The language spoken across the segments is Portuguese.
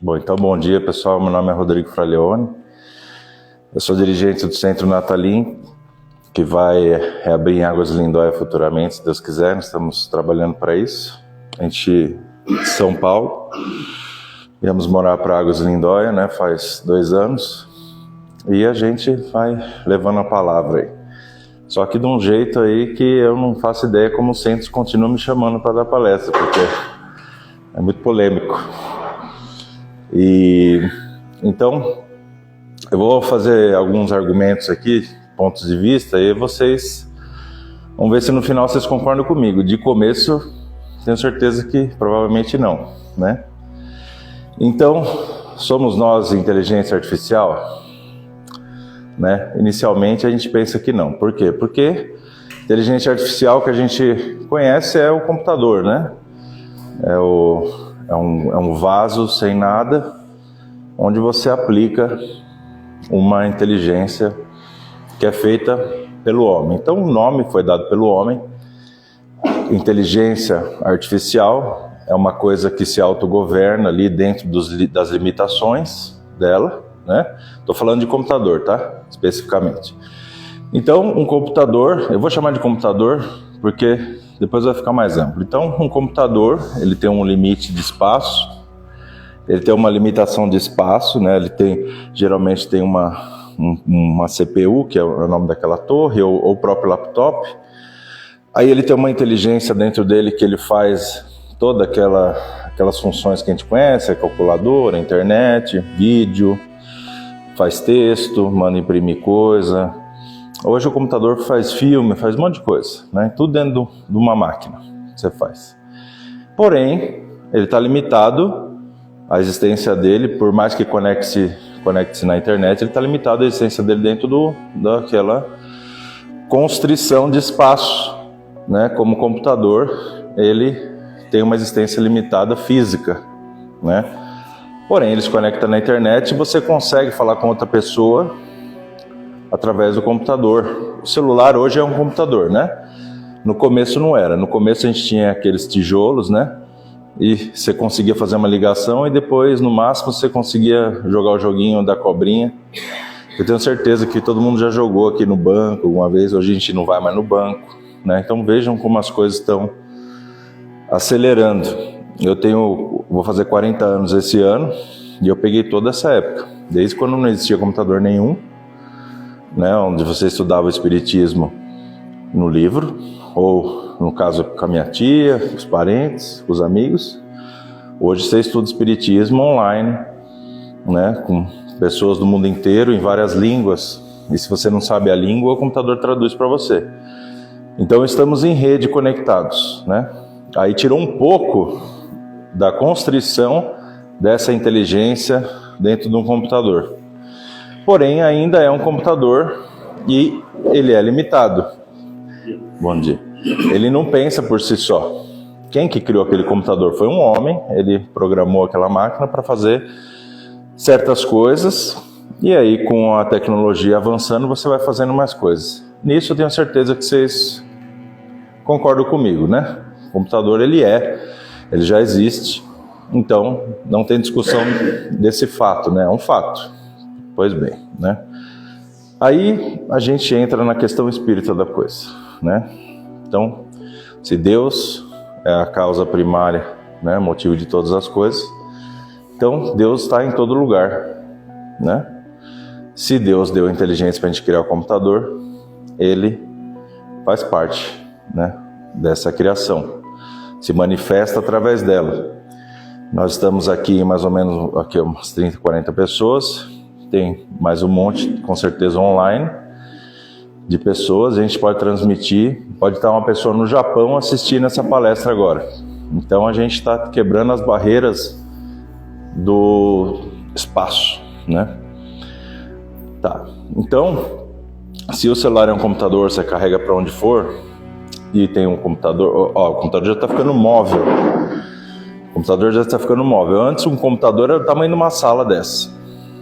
Bom, então bom dia pessoal, meu nome é Rodrigo Fraleone, eu sou dirigente do Centro Natalim, que vai reabrir em Águas de Lindóia futuramente, se Deus quiser. Nós estamos trabalhando para isso. A gente de São Paulo, viemos morar para Águas de Lindóia, né, faz 2 anos, e a gente vai levando a palavra aí. Só que de um jeito aí que eu não faço ideia como o centro continua me chamando para dar palestra, porque é muito polêmico. E então eu vou fazer alguns argumentos aqui, pontos de vista, e vocês vão ver se no final vocês concordam comigo. De começo, tenho certeza que provavelmente não, né? Então, somos nós inteligência artificial? Né? Inicialmente a gente pensa que não. Por quê? Porque inteligência artificial que a gente conhece é o computador, né? É um vaso sem nada, onde você aplica uma inteligência que é feita pelo homem. Então o nome foi dado pelo homem. Inteligência artificial é uma coisa que se autogoverna ali dentro das limitações dela, né? Estou falando de computador, tá? Especificamente. Então um computador, eu vou chamar de computador porque depois vai ficar mais amplo. Então um computador, ele tem um limite de espaço, ele tem uma limitação de espaço, né? Ele geralmente tem uma CPU, que é o nome daquela torre, ou o próprio laptop. Aí ele tem uma inteligência dentro dele que ele faz toda aquelas funções que a gente conhece, a calculadora, a internet, vídeo, faz texto, manda imprimir coisa. Hoje o computador faz filme, faz um monte de coisa, né? Tudo dentro de uma máquina você faz. Porém, ele está limitado, a existência dele, por mais que conecte-se na internet, ele está limitado a existência dele dentro daquela constrição de espaço, né? Como computador, ele tem uma existência limitada física, né? Porém, ele se conecta na internet e você consegue falar com outra pessoa através do computador. O celular hoje é um computador, né? No começo não era. No começo a gente tinha aqueles tijolos, né? E você conseguia fazer uma ligação e depois, no máximo, você conseguia jogar o joguinho da cobrinha. Eu tenho certeza que todo mundo já jogou aqui no banco alguma vez. Hoje a gente não vai mais no banco, né? Então vejam como as coisas estão acelerando. Vou fazer 40 anos esse ano e eu peguei toda essa época. Desde quando não existia computador nenhum, né, onde você estudava o espiritismo no livro, ou no caso com a minha tia, os parentes, os amigos. Hoje você estuda espiritismo online, né, com pessoas do mundo inteiro, em várias línguas, e se você não sabe a língua, o computador traduz para você. Então estamos em rede conectados, né? Aí tirou um pouco da constrição dessa inteligência dentro de um computador. Porém, ainda é um computador e ele é limitado. Bom dia. Ele não pensa por si só. Quem que criou aquele computador? Foi um homem, ele programou aquela máquina para fazer certas coisas, e aí com a tecnologia avançando você vai fazendo mais coisas. Nisso eu tenho certeza que vocês concordam comigo, né? O computador ele já existe, então não tem discussão desse fato, né? É um fato. Pois bem, né? Aí a gente entra na questão espírita da coisa, né? Então, se Deus é a causa primária, né, motivo de todas as coisas, então Deus está em todo lugar, né? Se Deus deu a inteligência para a gente criar o computador, Ele faz parte, né, dessa criação, se manifesta através dela. Nós estamos aqui mais ou menos aqui umas 30, 40 pessoas. Tem mais um monte, com certeza, online, de pessoas. A gente pode transmitir, pode estar uma pessoa no Japão assistindo essa palestra agora. Então a gente está quebrando as barreiras do espaço, né? Tá, então, se o celular é um computador, você carrega para onde for, e tem um computador, o computador já está ficando móvel. O computador já está ficando móvel. Antes um computador era o tamanho de uma sala dessa.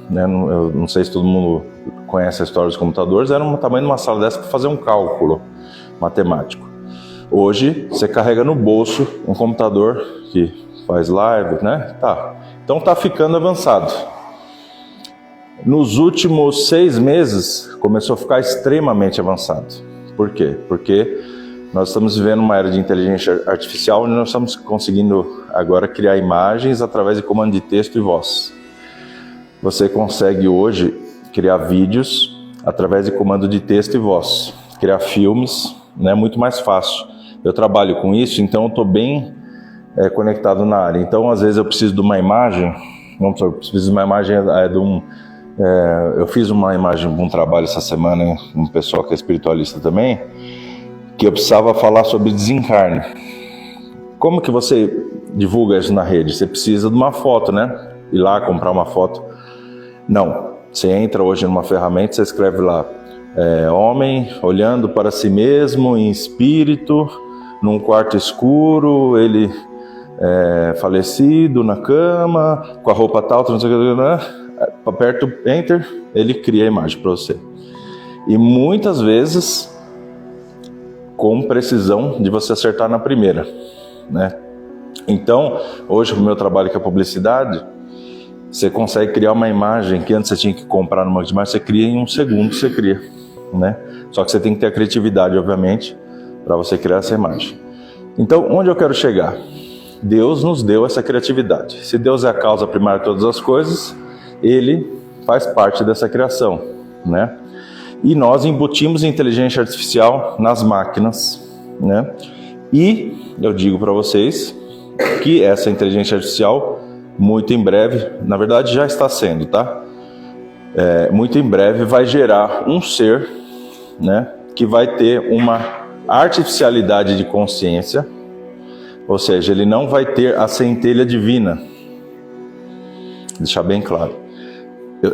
Eu não sei se todo mundo conhece a história dos computadores, era o tamanho de uma sala dessa para fazer um cálculo matemático. Hoje, você carrega no bolso um computador que faz live, né? Tá. Então tá ficando avançado. Nos últimos 6 meses, começou a ficar extremamente avançado. Por quê? Porque nós estamos vivendo uma era de inteligência artificial onde nós estamos conseguindo agora criar imagens através de comando de texto e voz. Você consegue hoje criar vídeos através de comando de texto e voz, criar filmes, né? Muito mais fácil. Eu trabalho com isso, então eu estou bem conectado na área. Então, às vezes eu preciso de uma imagem, vamos supor, eu preciso de uma imagem eu fiz uma imagem de um trabalho essa semana, um pessoal que é espiritualista também, que eu precisava falar sobre desencarne. Como que você divulga isso na rede? Você precisa de uma foto, né? Ir lá comprar uma foto. Não, você entra hoje numa ferramenta, você escreve lá, homem olhando para si mesmo em espírito, num quarto escuro, ele falecido na cama, com a roupa tal, não sei o que, né? Aperta o Enter, ele cria a imagem para você. E muitas vezes com precisão de você acertar na primeira, né? Então, hoje o meu trabalho que é publicidade, você consegue criar uma imagem que antes você tinha que comprar no banco de imagem, você cria em 1 segundo, você cria, né? Só que você tem que ter a criatividade, obviamente, para você criar essa imagem. Então, onde eu quero chegar? Deus nos deu essa criatividade. Se Deus é a causa primária de todas as coisas, Ele faz parte dessa criação, né? E nós embutimos inteligência artificial nas máquinas, né? E eu digo para vocês que essa inteligência artificial, muito em breve, na verdade já está sendo, tá? Muito em breve vai gerar um ser, né? Que vai ter uma artificialidade de consciência, ou seja, ele não vai ter a centelha divina. Deixar bem claro.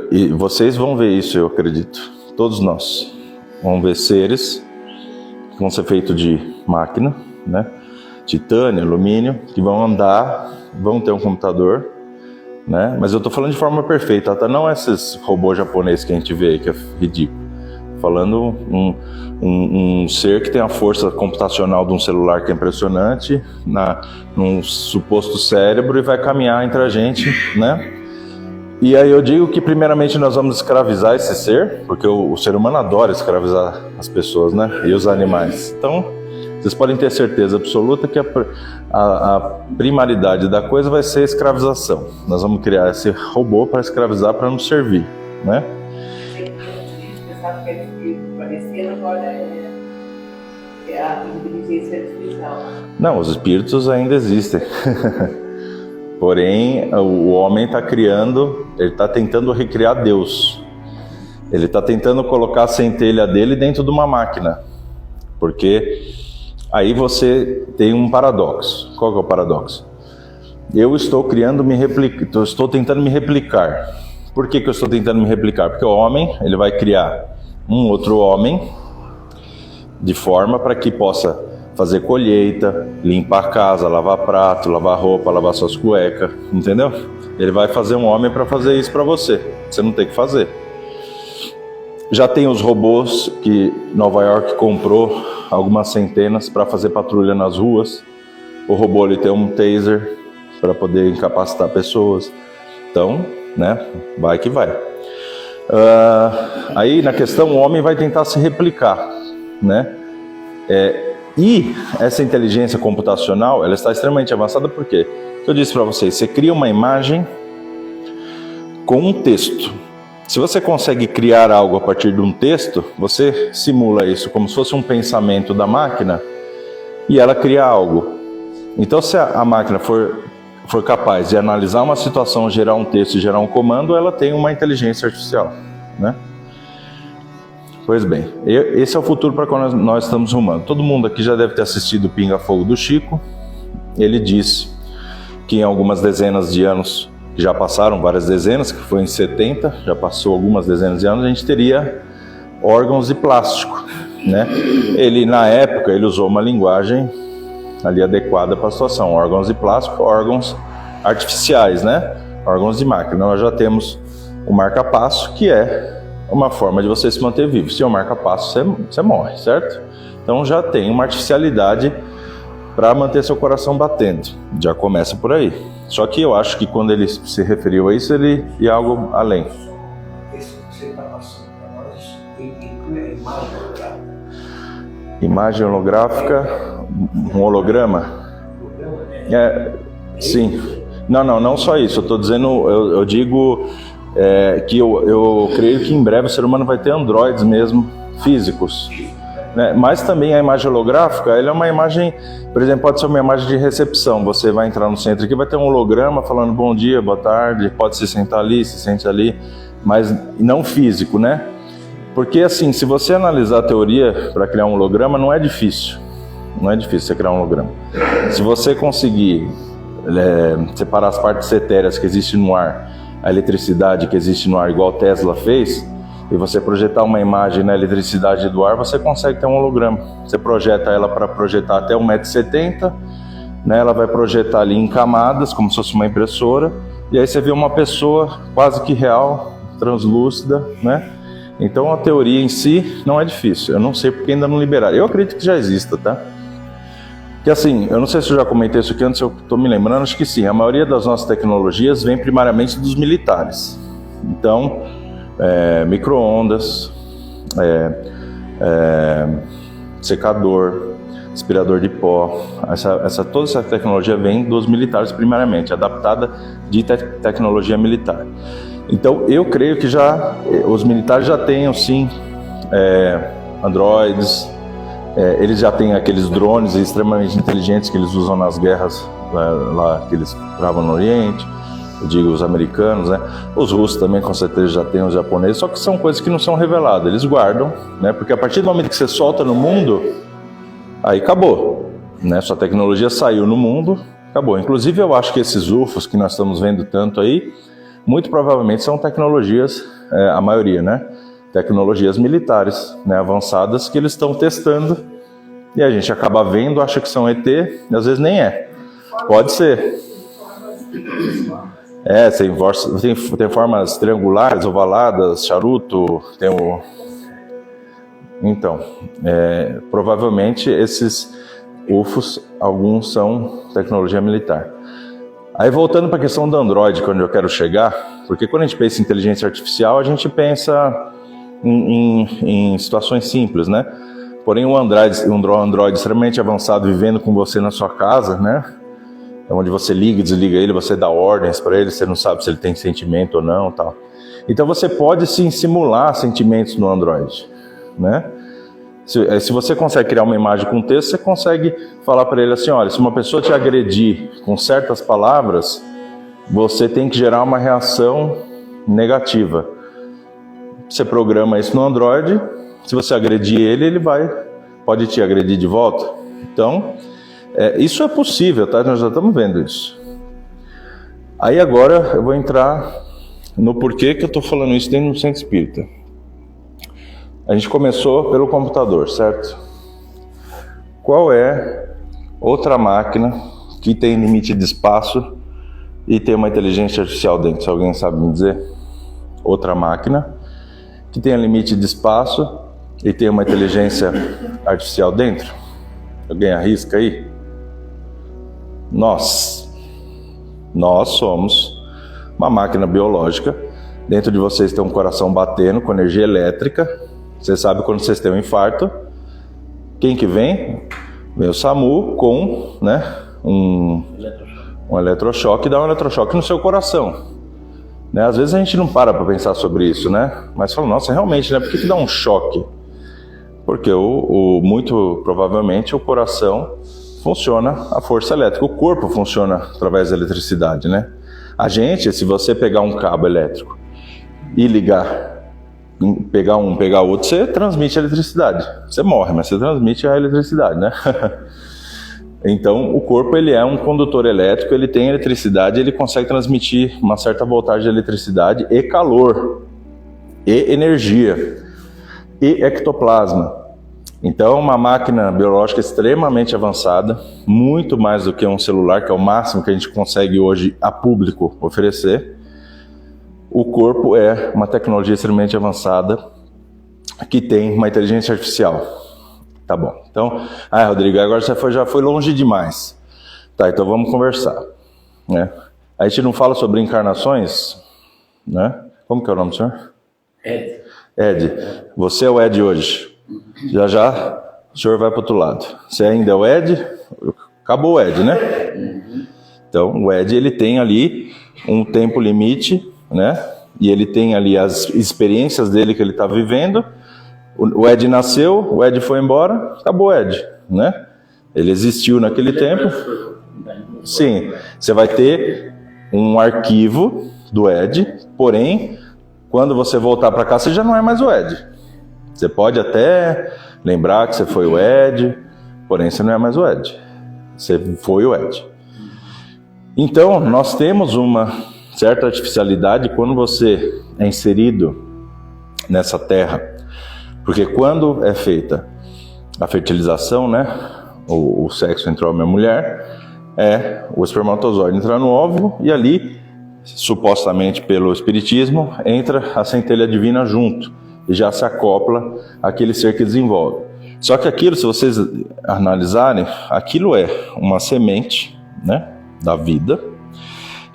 E vocês vão ver isso, eu acredito. Todos nós vamos ver seres que vão ser feitos de máquina, né? Titânio, alumínio, que vão andar, vão ter um computador, né? Mas eu estou falando de forma perfeita, tá? Não esses robôs japoneses que a gente vê aí, que é ridículo. Falando um ser que tem a força computacional de um celular que é impressionante, num suposto cérebro, e vai caminhar entre a gente, né? E aí eu digo que primeiramente nós vamos escravizar esse ser, porque o ser humano adora escravizar as pessoas, né? E os animais. Então, vocês podem ter certeza absoluta que a primaridade da coisa vai ser a escravização. Nós vamos criar esse robô para escravizar, para nos servir, né? Você sabe que é espírito parecendo, agora é a inteligência artificial. Não, os espíritos ainda existem. Porém, o homem está criando, ele está tentando recriar Deus. Ele está tentando colocar a centelha dele dentro de uma máquina. Porque aí você tem um paradoxo. Qual que é o paradoxo? Eu estou estou tentando me replicar. Por que eu estou tentando me replicar? Porque o homem, ele vai criar um outro homem de forma para que possa fazer colheita, limpar a casa, lavar prato, lavar roupa, lavar suas cuecas, entendeu? Ele vai fazer um homem para fazer isso para você. Você não tem que fazer. Já tem os robôs que Nova York comprou algumas centenas para fazer patrulha nas ruas. O robô ele tem um taser para poder incapacitar pessoas. Então, né? Vai que vai. Aí na questão o homem vai tentar se replicar, né? E essa inteligência computacional, ela está extremamente avançada porque, eu disse para vocês, você cria uma imagem com um texto. Se você consegue criar algo a partir de um texto, você simula isso como se fosse um pensamento da máquina e ela cria algo. Então, se a máquina for capaz de analisar uma situação, gerar um texto e gerar um comando, ela tem uma inteligência artificial, né? Pois bem, esse é o futuro para quando nós estamos rumando. Todo mundo aqui já deve ter assistido o Pinga Fogo do Chico. Ele disse que em algumas dezenas de anos, que já passaram várias dezenas, que foi em 70, já passou algumas dezenas de anos, a gente teria órgãos de plástico, né? Ele, na época, ele usou uma linguagem ali adequada para a situação. Órgãos de plástico, órgãos artificiais, né? Órgãos de máquina. Nós já temos o marca-passo, que é uma forma de você se manter vivo. Se é um marca-passo, você morre, certo? Então já tem uma artificialidade para manter seu coração batendo. Já começa por aí. Só que eu acho que quando ele se referiu a isso, ele ia algo além. Esse que você está passando para nós inclui a imagem holográfica. Imagem holográfica, um holograma? Sim. Não só isso. Eu estou dizendo, eu digo que eu creio que em breve o ser humano vai ter androides mesmo, físicos. Né? Mas também a imagem holográfica, ela é uma imagem, por exemplo, pode ser uma imagem de recepção. Você vai entrar no centro aqui, vai ter um holograma falando bom dia, boa tarde, pode se sentar ali, se sente ali, mas não físico, né? Porque assim, se você analisar a teoria para criar um holograma, não é difícil você criar um holograma. Se você conseguir separar as partes etéreas que existem no ar, a eletricidade que existe no ar, igual Tesla fez, e você projetar uma imagem na eletricidade do ar, você consegue ter um holograma. Você projeta ela para projetar até 1,70 m, né? Ela vai projetar ali em camadas, como se fosse uma impressora, e aí você vê uma pessoa quase que real, translúcida, né? Então a teoria em si não é difícil. Eu não sei porque ainda não liberaram. Eu acredito que já exista, tá? Que assim, eu não sei se eu já comentei isso aqui antes, eu estou me lembrando, acho que sim. A maioria das nossas tecnologias vem primariamente dos militares. Então, micro-ondas, secador, aspirador de pó, toda essa tecnologia vem dos militares primariamente, adaptada de tecnologia militar. Então eu creio que os militares já tenham sim androides, eles já têm aqueles drones extremamente inteligentes que eles usam nas guerras lá que eles travam no Oriente. Eu digo os americanos, né? Os russos também com certeza já têm, os japoneses, só que são coisas que não são reveladas, eles guardam, né? Porque a partir do momento que você solta no mundo, aí acabou, né? Sua tecnologia saiu no mundo, acabou. Inclusive eu acho que esses UFOs que nós estamos vendo tanto aí, muito provavelmente são tecnologias, a maioria, né? Tecnologias militares, né? Avançadas que eles estão testando e a gente acaba vendo, acha que são ET e às vezes nem é. Pode ser. Tem formas triangulares, ovaladas, charuto, Então, provavelmente esses UFOs, alguns são tecnologia militar. Aí voltando para a questão do Android, onde eu quero chegar, porque quando a gente pensa em inteligência artificial, a gente pensa em situações simples, né? Porém, um Android extremamente avançado vivendo com você na sua casa, né? Onde você liga e desliga ele, você dá ordens para ele, você não sabe se ele tem sentimento ou não, tal. Então você pode sim simular sentimentos no Android, né? Se você consegue criar uma imagem com texto, você consegue falar para ele assim, olha, se uma pessoa te agredir com certas palavras, você tem que gerar uma reação negativa. Você programa isso no Android, se você agredir ele pode te agredir de volta. Então, isso é possível, tá? Nós já estamos vendo isso. Aí agora eu vou entrar no porquê que eu estou falando isso dentro do centro espírita. A gente começou pelo computador, certo? Qual é outra máquina que tem limite de espaço e tem uma inteligência artificial dentro? Se alguém sabe me dizer? Outra máquina que tem limite de espaço e tem uma inteligência artificial dentro? Alguém arrisca aí? Nós somos uma máquina biológica. Dentro de vocês tem um coração batendo com energia elétrica. Você sabe quando vocês têm um infarto, quem que vem? Vem o SAMU com, né, um eletrochoque, dá um eletrochoque no seu coração. Né? Às vezes a gente não para pensar sobre isso, né? Mas fala, nossa, realmente, né? Por que dá um choque? Porque muito provavelmente o coração funciona a força elétrica, o corpo funciona através da eletricidade, né? A gente, se você pegar um cabo elétrico e ligar, pegar outro, você transmite a eletricidade. Você morre, mas você transmite a eletricidade, né? Então, o corpo ele é um condutor elétrico, ele tem eletricidade, ele consegue transmitir uma certa voltagem de eletricidade e calor, e energia, e ectoplasma. Então, uma máquina biológica extremamente avançada, muito mais do que um celular, que é o máximo que a gente consegue hoje a público oferecer. O corpo é uma tecnologia extremamente avançada que tem uma inteligência artificial. Tá bom. Então, Rodrigo, agora você já foi longe demais. Tá, então vamos conversar, né? A gente não fala sobre encarnações, né? Como que é o nome do senhor? Ed. Você é o Ed hoje. Já o senhor vai para o outro lado. Você ainda é o Ed? Acabou o Ed, né? Então, o Ed, ele tem ali um tempo limite, né? E ele tem ali as experiências dele que ele está vivendo. O Ed nasceu, o Ed foi embora, acabou o Ed, né? Ele existiu naquele tempo. Sim, você vai ter um arquivo do Ed, porém, quando você voltar para cá, você já não é mais o Ed. Você pode até lembrar que você foi o Ed, porém você não é mais o Ed. Você foi o Ed. Então, nós temos uma certa artificialidade quando você é inserido nessa terra. Porque quando é feita a fertilização, né, o sexo entre homem e mulher, o espermatozoide entra no óvulo e ali, supostamente pelo espiritismo, entra a centelha divina junto e já se acopla àquele ser que desenvolve. Só que aquilo, se vocês analisarem, aquilo é uma semente, né, da vida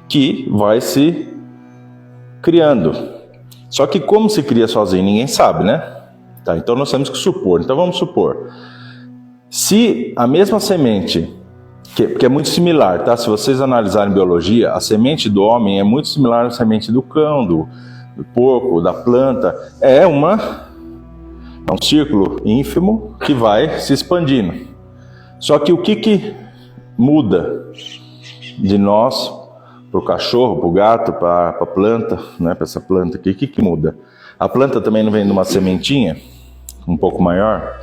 que vai se criando. Só que como se cria sozinho, ninguém sabe, né? Tá, então nós temos que supor. Então vamos supor. Se a mesma semente, que é muito similar, tá? Se vocês analisarem biologia, a semente do homem é muito similar à semente do cão, do porco, da planta. É um círculo ínfimo que vai se expandindo. Só que o que muda de nós para o cachorro, para o gato, para a planta, né? Para essa planta aqui, o que muda? A planta também não vem de uma sementinha um pouco maior?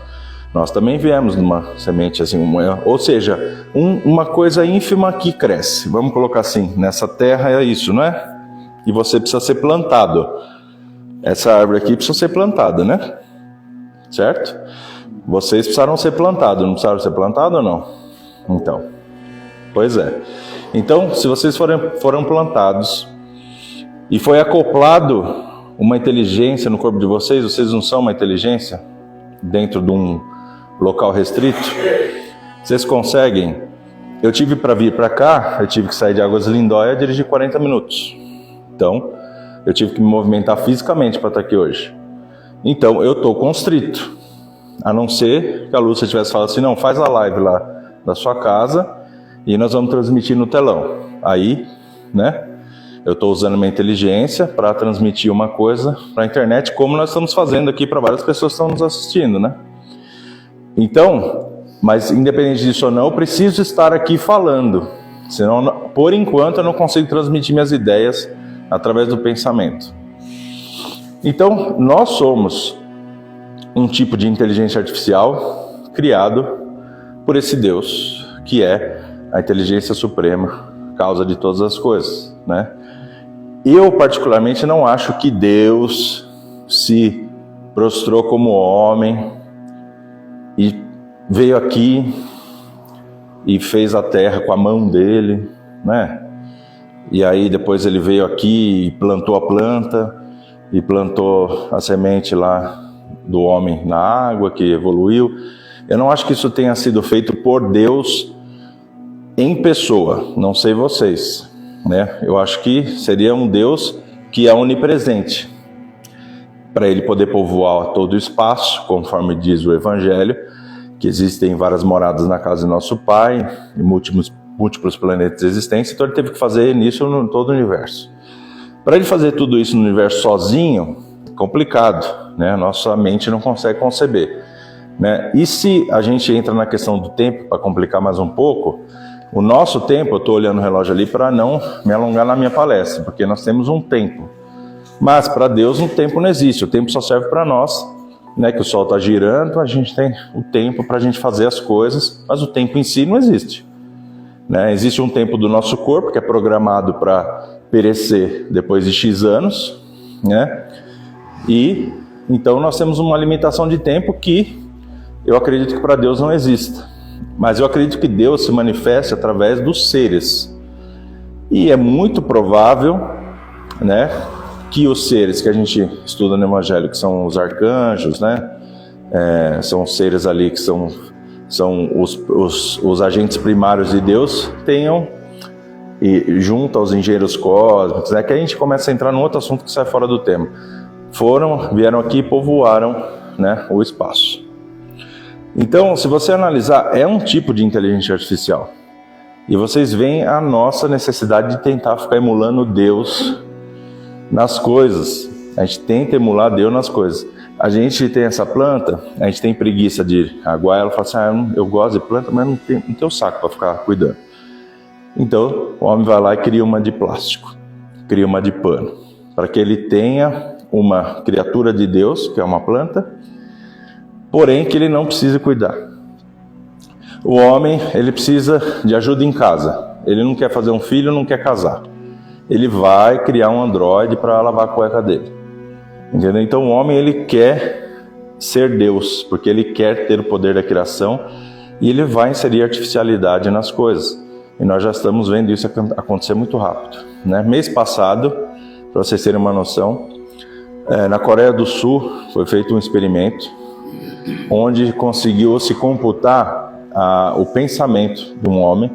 Nós também viemos de uma semente assim, ou seja, uma coisa ínfima que cresce. Vamos colocar assim, nessa terra é isso, não é? E você precisa ser plantado. Essa árvore aqui precisa ser plantada, né? Certo? Vocês precisaram ser plantados, não precisaram ser plantados ou não? Então, pois é. Então, se vocês foram plantados e foi acoplado uma inteligência no corpo de vocês, vocês não são uma inteligência dentro de um local restrito, vocês conseguem. Eu tive para vir para cá, eu tive que sair de Águas de Lindóia e dirigir 40 minutos. Então, eu tive que me movimentar fisicamente para estar aqui hoje. Então, eu estou constrito. A não ser que a Lúcia tivesse falado assim, não, faz a live lá da sua casa e nós vamos transmitir no telão. Aí, né, eu estou usando minha inteligência para transmitir uma coisa para a internet, como nós estamos fazendo aqui para várias pessoas que estão nos assistindo, né? Então, mas independente disso ou não, eu preciso estar aqui falando. Senão, por enquanto, eu não consigo transmitir minhas ideias através do pensamento. Então, nós somos um tipo de inteligência artificial criado por esse Deus, que é a inteligência suprema, causa de todas as coisas, né? Eu, particularmente, não acho que Deus se prostrou como homem e veio aqui e fez a terra com a mão dele, né? E aí depois ele veio aqui e plantou a planta e plantou a semente lá do homem na água, que evoluiu. Eu não acho que isso tenha sido feito por Deus em pessoa, não sei vocês, né? Eu acho que seria um Deus que é onipresente, para ele poder povoar todo o espaço, conforme diz o Evangelho, que existem várias moradas na casa de nosso Pai, e múltiplos planetas de existência, então ele teve que fazer isso em todo o universo. Para ele fazer tudo isso no universo sozinho, complicado, né? Nossa mente não consegue conceber, né? E se a gente entra na questão do tempo, para complicar mais um pouco, o nosso tempo, eu estou olhando o relógio ali para não me alongar na minha palestra, porque nós temos um tempo. Mas para Deus um tempo não existe, o tempo só serve para nós, né? Que o sol está girando, a gente tem o tempo para a gente fazer as coisas, mas o tempo em si não existe, né? Existe um tempo do nosso corpo que é programado para perecer depois de X anos, né? E então nós temos uma limitação de tempo que eu acredito que para Deus não exista. Mas eu acredito que Deus se manifeste através dos seres. E é muito provável, né, que os seres que a gente estuda no Evangelho, que são os arcanjos, né, são seres ali que são os agentes primários de Deus, tenham, e junto aos engenheiros cósmicos, que a gente começa a entrar num outro assunto que sai fora do tema. Vieram aqui e povoaram, né, o espaço. Então, se você analisar, é um tipo de inteligência artificial. E vocês veem a nossa necessidade de tentar ficar emulando Deus nas coisas. A gente tenta emular Deus nas coisas. A gente tem essa planta, a gente tem preguiça de aguar ela, fala assim, eu gosto de planta, mas não tenho saco para ficar cuidando. Então, o homem vai lá e cria uma de plástico, cria uma de pano, para que ele tenha uma criatura de Deus, que é uma planta, porém que ele não precisa cuidar. O homem, ele precisa de ajuda em casa, ele não quer fazer um filho, não quer casar. Ele vai criar um androide para lavar a cueca dele. Entendeu? Então o homem, ele quer ser Deus, porque ele quer ter o poder da criação e ele vai inserir artificialidade nas coisas. E nós já estamos vendo isso acontecer muito rápido, né? Mês passado, para vocês terem uma noção, na Coreia do Sul foi feito um experimento onde conseguiu se computar o pensamento de um homem,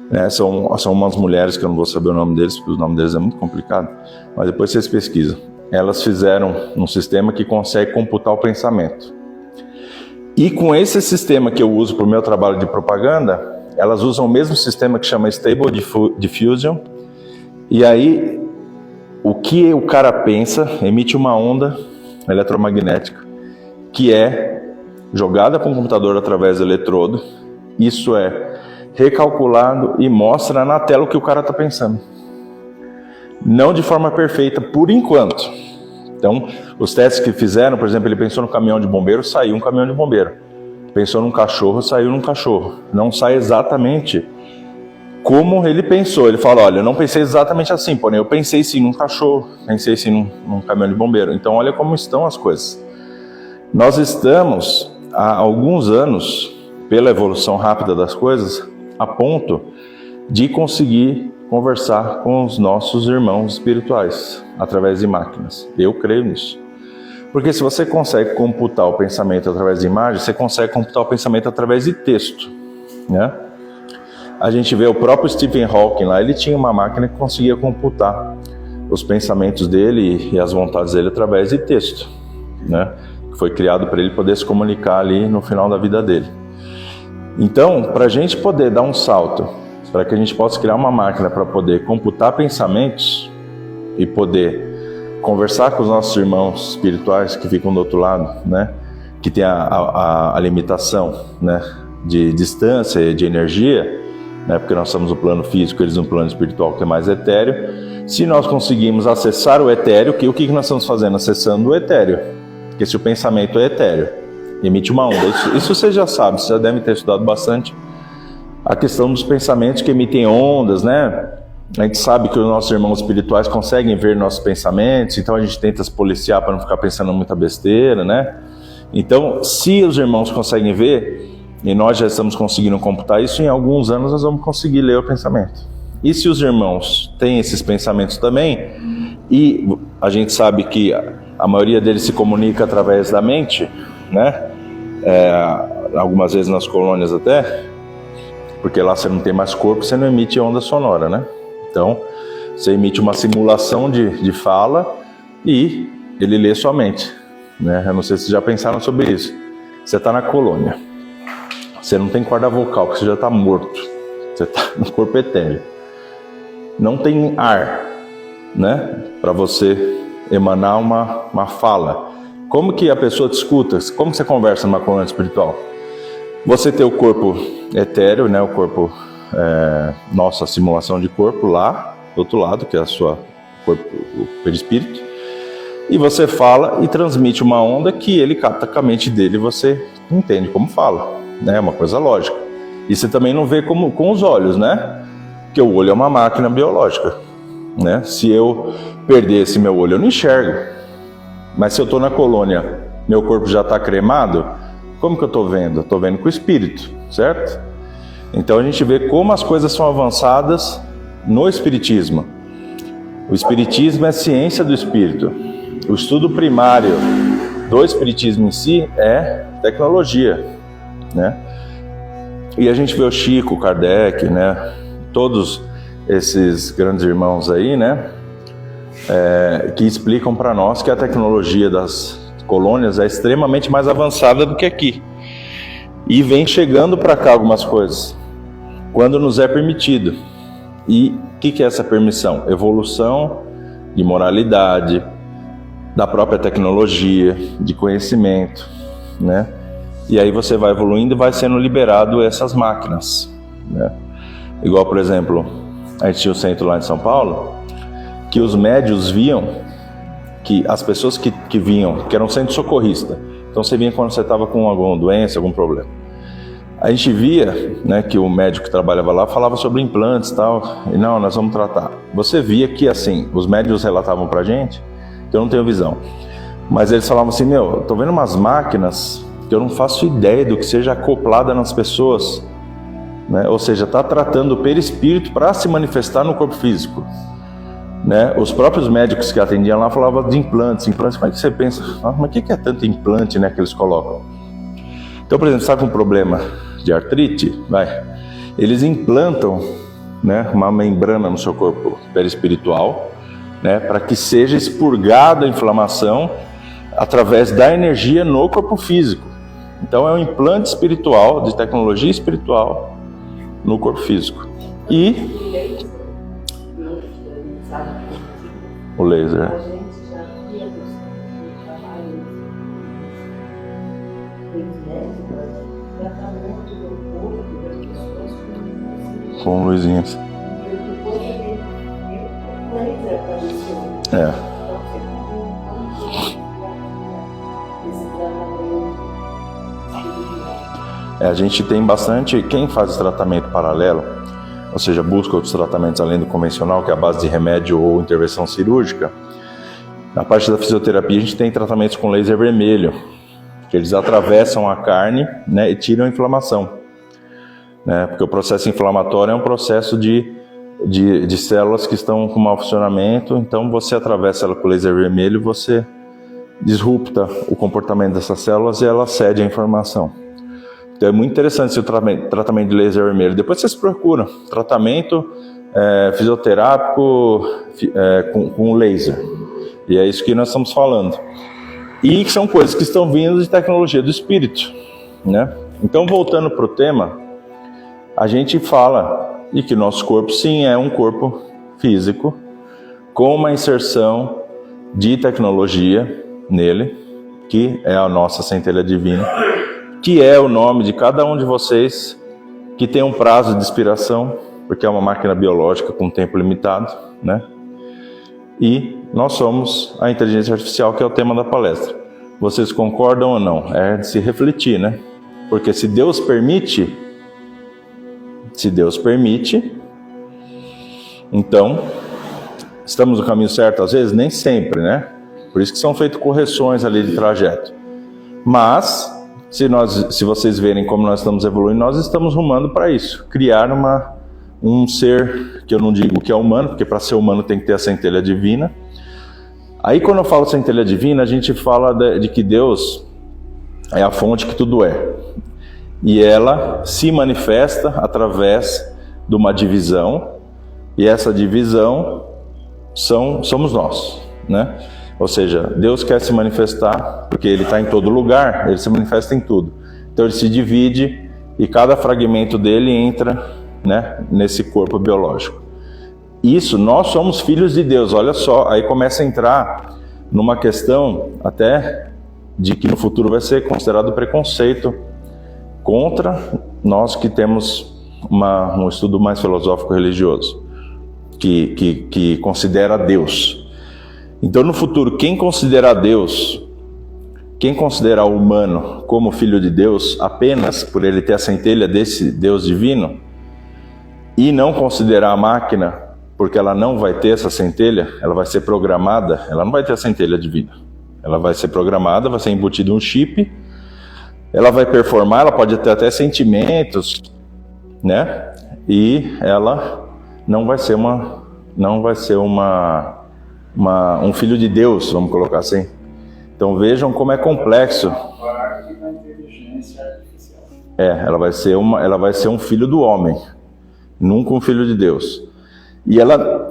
né? São umas mulheres que eu não vou saber o nome deles, porque o nome deles é muito complicado, mas depois vocês pesquisam. Elas fizeram um sistema que consegue computar o pensamento. E com esse sistema que eu uso para o meu trabalho de propaganda, elas usam o mesmo sistema que chama Stable Diffusion. E aí, o que o cara pensa emite uma onda eletromagnética que é jogada para um computador através do eletrodo. Isso é recalculado e mostra na tela o que o cara está pensando. Não de forma perfeita, por enquanto. Então, os testes que fizeram, por exemplo, ele pensou no caminhão de bombeiro, saiu um caminhão de bombeiro. Pensou num cachorro, saiu num cachorro. Não sai exatamente como ele pensou. Ele fala, olha, eu não pensei exatamente assim, porém eu pensei sim num cachorro, pensei sim num caminhão de bombeiro. Então, olha como estão as coisas. Nós estamos, há alguns anos, pela evolução rápida das coisas, a ponto de conseguir conversar com os nossos irmãos espirituais através de máquinas. Eu creio nisso. Porque se você consegue computar o pensamento através de imagem, você consegue computar o pensamento através de texto, né? A gente vê o próprio Stephen Hawking lá, ele tinha uma máquina que conseguia computar os pensamentos dele e as vontades dele através de texto, né? Foi criado para ele poder se comunicar ali no final da vida dele. Então, para a gente poder dar um salto, para que a gente possa criar uma máquina para poder computar pensamentos e poder conversar com os nossos irmãos espirituais que ficam do outro lado, né? Que tem a limitação, né? De distância e de energia, né? Porque nós estamos no plano físico, eles no plano espiritual que é mais etéreo. Se nós conseguimos acessar o etéreo, o que nós estamos fazendo? Acessando o etéreo. Porque se o pensamento é etéreo, emite uma onda. Isso você já sabe, você já deve ter estudado bastante a questão dos pensamentos que emitem ondas, né? A gente sabe que os nossos irmãos espirituais conseguem ver nossos pensamentos, então a gente tenta se policiar para não ficar pensando muita besteira, né? Então, se os irmãos conseguem ver, e nós já estamos conseguindo computar isso, em alguns anos nós vamos conseguir ler o pensamento. E se os irmãos têm esses pensamentos também, e a gente sabe que a maioria deles se comunica através da mente, né? Algumas vezes nas colônias até, porque lá você não tem mais corpo, você não emite onda sonora, né? Então, você emite uma simulação de fala e ele lê sua mente, né? Eu não sei se vocês já pensaram sobre isso. Você está na colônia, você não tem corda vocal, porque você já está morto, você está no corpo etéreo. Não tem ar, né? Para você emanar uma fala. Como que a pessoa te escuta? Como que você conversa numa colônia espiritual? Você tem o corpo etéreo, né? O corpo, nossa simulação de corpo lá, do outro lado, que é o perispírito. E você fala e transmite uma onda que ele capta com a mente dele e você entende como fala, né? É uma coisa lógica. E você também não vê com os olhos, né? Porque o olho é uma máquina biológica, né? Se eu perder esse meu olho, eu não enxergo. Mas se eu estou na colônia, meu corpo já está cremado, como que eu estou vendo? Eu estou vendo com o espírito, certo? Então a gente vê como as coisas são avançadas no espiritismo. O espiritismo é a ciência do espírito. O estudo primário do espiritismo em si é tecnologia, né? E a gente vê o Chico, Kardec, né? Todos esses grandes irmãos aí, né? Que explicam para nós que a tecnologia das colônias é extremamente mais avançada do que aqui. E vem chegando para cá algumas coisas, quando nos é permitido. E o que é essa permissão? Evolução de moralidade, da própria tecnologia, de conhecimento, né? E aí você vai evoluindo e vai sendo liberado essas máquinas, né? Igual, por exemplo, a gente tinha o centro lá em São Paulo, que os médios viam que as pessoas que vinham, que eram centro socorrista, então você vinha quando você estava com alguma doença, algum problema. A gente via, né, que o médico que trabalhava lá falava sobre implantes e tal, e não, nós vamos tratar. Você via que, assim, os médicos relatavam pra gente, que eu não tenho visão, mas eles falavam assim, eu tô vendo umas máquinas que eu não faço ideia do que seja acoplada nas pessoas, né? Ou seja, está tratando o perispírito para se manifestar no corpo físico, né? Os próprios médicos que atendiam lá falavam de implantes. Como é que você pensa? Mas o que é tanto implante, né, que eles colocam? Então, por exemplo, está com um problema de artrite, eles implantam, né, uma membrana no seu corpo perispiritual, né, para que seja expurgada a inflamação através da energia no corpo físico. Então é um implante espiritual, de tecnologia espiritual no corpo físico. E o laser. A gente já via nos trabalhos tratamento do corpo das pessoas com luzinhas. Depois o laser apareceu. É. A gente tem bastante, quem faz tratamento paralelo, ou seja, busca outros tratamentos além do convencional, que é a base de remédio ou intervenção cirúrgica. Na parte da fisioterapia a gente tem tratamentos com laser vermelho, que eles atravessam a carne, né, e tiram a inflamação, né, porque o processo inflamatório é um processo de células que estão com mau funcionamento, então você atravessa ela com laser vermelho, você disrupta o comportamento dessas células e ela cede a informação. Então é muito interessante esse tratamento de laser vermelho. Depois vocês procuram tratamento fisioterápico com laser. E é isso que nós estamos falando. E são coisas que estão vindo de tecnologia do espírito, né? Então, voltando para o tema, a gente fala de que nosso corpo, sim, é um corpo físico, com uma inserção de tecnologia nele, que é a nossa centelha divina, que é o nome de cada um de vocês, que tem um prazo de expiração, porque é uma máquina biológica com tempo limitado, né? E nós somos a inteligência artificial, que é o tema da palestra. Vocês concordam ou não? É de se refletir, né? Porque se Deus permite, então, estamos no caminho certo às vezes? Nem sempre, né? Por isso que são feitas correções ali de trajeto. Mas se vocês verem como nós estamos evoluindo, nós estamos rumando para isso. Criar um ser, que eu não digo que é humano, porque para ser humano tem que ter a centelha divina. Aí quando eu falo centelha divina, a gente fala de que Deus é a fonte que tudo é. E ela se manifesta através de uma divisão, e essa divisão somos nós, né? Ou seja, Deus quer se manifestar, porque Ele está em todo lugar, Ele se manifesta em tudo. Então Ele se divide e cada fragmento dele entra, né, nesse corpo biológico. Isso, nós somos filhos de Deus, olha só, aí começa a entrar numa questão até de que no futuro vai ser considerado preconceito contra nós que temos um estudo mais filosófico religioso, que considera Deus. Então, no futuro, quem considerar Deus, quem considerar o humano como filho de Deus, apenas por ele ter a centelha desse Deus divino, e não considerar a máquina, porque ela não vai ter essa centelha, ela vai ser programada, ela não vai ter a centelha divina. Ela vai ser programada, vai ser embutido um chip, ela vai performar, ela pode ter até sentimentos, né? E ela não vai ser um filho de Deus, vamos colocar assim. Então vejam como é complexo. Parte da inteligência artificial. Ela vai ser um filho do homem, nunca um filho de Deus. E ela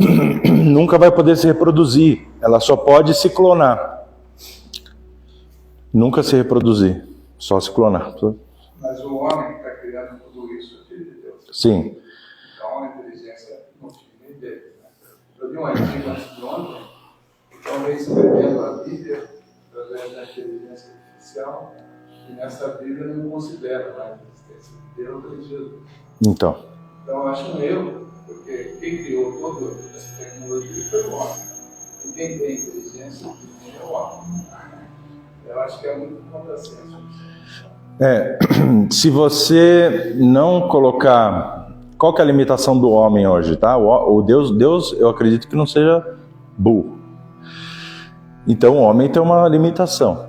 nunca vai poder se reproduzir, ela só pode se clonar. Nunca se reproduzir, só se clonar. Mas o homem que está criando tudo isso é filho de Deus. Sim. Então a inteligência não tinha dele. Eu li um artigo antes de ontem, que talvez escrevendo a Bíblia através da inteligência artificial, e nessa Bíblia não considera mais a existência de Deus ou de Jesus. Então eu acho um erro, porque quem criou toda essa tecnologia foi o homem. E quem tem inteligência é o homem. Eu acho que é muito contrassenso. Se você não colocar... Qual que é a limitação do homem hoje, tá? O Deus, eu acredito que não seja burro. Então o homem tem uma limitação.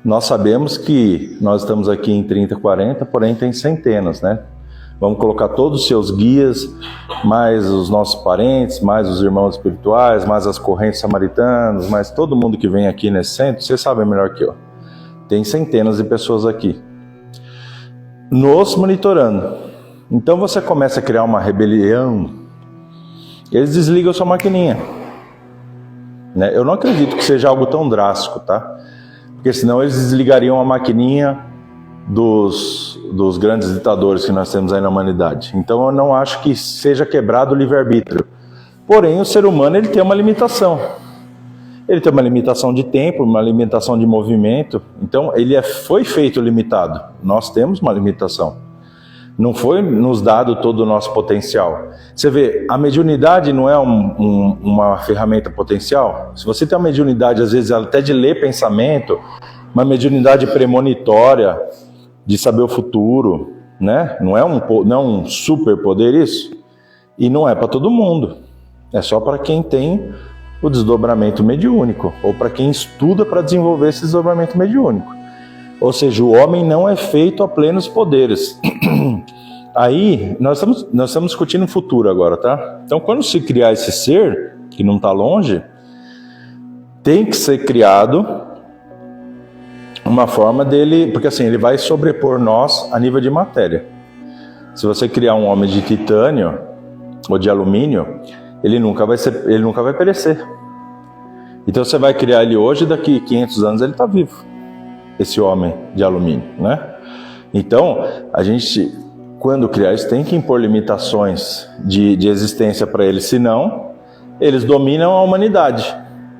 Nós sabemos que nós estamos aqui em 30, 40, porém tem centenas, né? Vamos colocar todos os seus guias, mais os nossos parentes, mais os irmãos espirituais, mais as correntes samaritanas, mais todo mundo que vem aqui nesse centro, vocês sabem melhor que eu. Tem centenas de pessoas aqui, nos monitorando. Então você começa a criar uma rebelião, eles desligam sua maquininha. Né? Eu não acredito que seja algo tão drástico, tá? Porque senão eles desligariam a maquininha dos grandes ditadores que nós temos aí na humanidade. Então eu não acho que seja quebrado o livre-arbítrio. Porém, o ser humano ele tem uma limitação. Ele tem uma limitação de tempo, uma limitação de movimento. Então ele foi feito limitado. Nós temos uma limitação. Não foi nos dado todo o nosso potencial. Você vê, a mediunidade não é uma ferramenta potencial? Se você tem uma mediunidade, às vezes até de ler pensamento, uma mediunidade premonitória, de saber o futuro, né? Não é um superpoder isso? E não é para todo mundo. É só para quem tem o desdobramento mediúnico, ou para quem estuda para desenvolver esse desdobramento mediúnico. Ou seja, o homem não é feito a plenos poderes. Aí, nós estamos discutindo o futuro agora, tá? Então, quando se criar esse ser, que não está longe, tem que ser criado uma forma dele, porque assim, ele vai sobrepor nós a nível de matéria. Se você criar um homem de titânio ou de alumínio, ele nunca vai perecer. Então você vai criar ele hoje, daqui a 500 anos ele está vivo, esse homem de alumínio, né? Então, a gente, quando criar isso, tem que impor limitações de existência para eles, senão eles dominam a humanidade.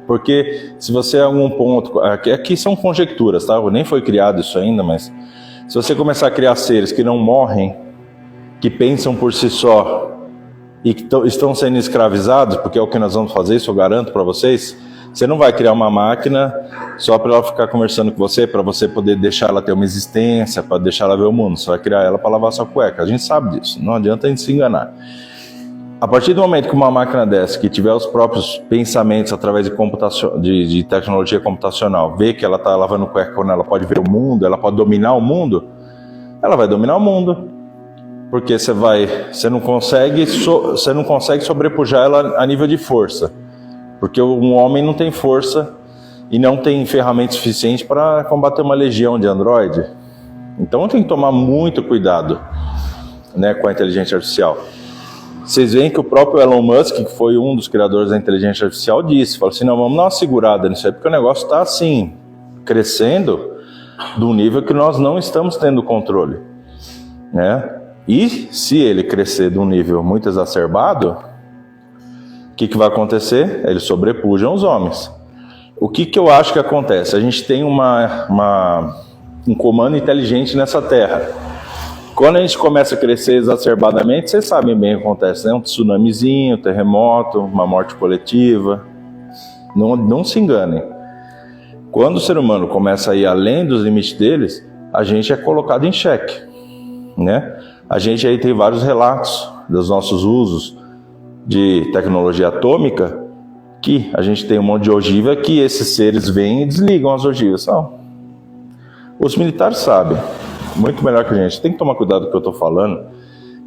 Porque se você em algum ponto... Aqui são conjecturas, tá? Nem foi criado isso ainda, mas... Se você começar a criar seres que não morrem, que pensam por si só, e que estão sendo escravizados, porque é o que nós vamos fazer, isso eu garanto para vocês, você não vai criar uma máquina só para ela ficar conversando com você, para você poder deixar ela ter uma existência, para deixar ela ver o mundo. Você vai criar ela para lavar sua cueca. A gente sabe disso, não adianta a gente se enganar. A partir do momento que uma máquina dessa, que tiver os próprios pensamentos através de tecnologia computacional, vê que ela está lavando cueca quando ela pode ver o mundo, ela pode dominar o mundo, ela vai dominar o mundo. Porque você não consegue sobrepujar ela a nível de força. Porque um homem não tem força e não tem ferramentas suficientes para combater uma legião de androide. Então tem que tomar muito cuidado, né, com a inteligência artificial. Vocês veem que o próprio Elon Musk, que foi um dos criadores da inteligência artificial, falou assim, não, vamos dar uma segurada nisso aí, porque o negócio está assim, crescendo de um nível que nós não estamos tendo controle, né? E se ele crescer de um nível muito exacerbado, o que vai acontecer? Eles sobrepujam os homens. O que eu acho que acontece? A gente tem um comando inteligente nessa Terra. Quando a gente começa a crescer exacerbadamente, vocês sabem bem o que acontece, né? Um tsunamizinho, um terremoto, uma morte coletiva. Não se enganem. Quando o ser humano começa a ir além dos limites deles, a gente é colocado em xeque, né? A gente aí tem vários relatos dos nossos usos de tecnologia atômica, que a gente tem um monte de ogiva que esses seres vêm e desligam as ogivas. Não. Os militares sabem, muito melhor que a gente. Tem que tomar cuidado com o que eu estou falando.